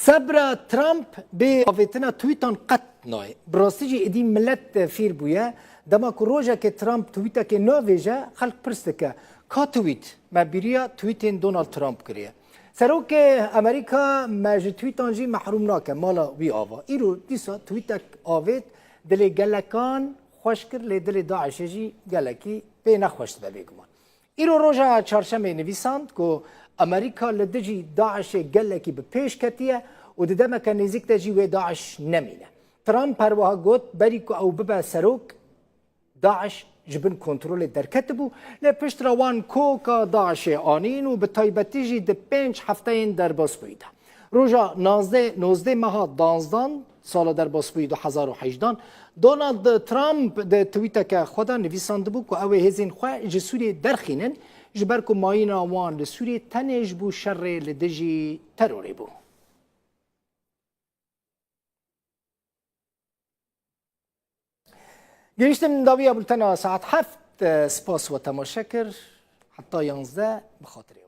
صبر ترامپ به آویتنا تویتان قط نای براستی جی ادی ملت فیر بویا دما کو روزا که ترامپ تویتا که نویجا خلق پرسته که کا تویت ما بیریا تویتین دونالد ترامپ کریه سروک امریکا ماج تویتان جی محروم ناکه مالا وی آوا ایرو دیسا تویتک آویت دلی گلکان خوش کر لی دلی داعش جی گلکی به نخوشت ده بگمان ایرو روزا چهارشنبه نویساند که امریکا لدجی داعش گلکی به پیش کتیه و ددما که نزیک دجی و داعش نمینه ترامپ پروها گوت بری که او ببا سروک داعش جبن کنترل درکت بو لپشت روان کوکا داعش آنین و به تایبتی جی ده 5 هفته این در باس بویده روژا 19 ماه دانزدان سال در باس بوید 2018 دونالد ترامپ ده تویتا که خدا نویسانده بو که اوه هزین خواه جسوری درخینن جبر که ماین آوان لسوری تنج بو شر لدجی تروری بو گریشتم داوی بولتنا ساعت 7 سپاس و تماشاکر حتی 11 بخاطر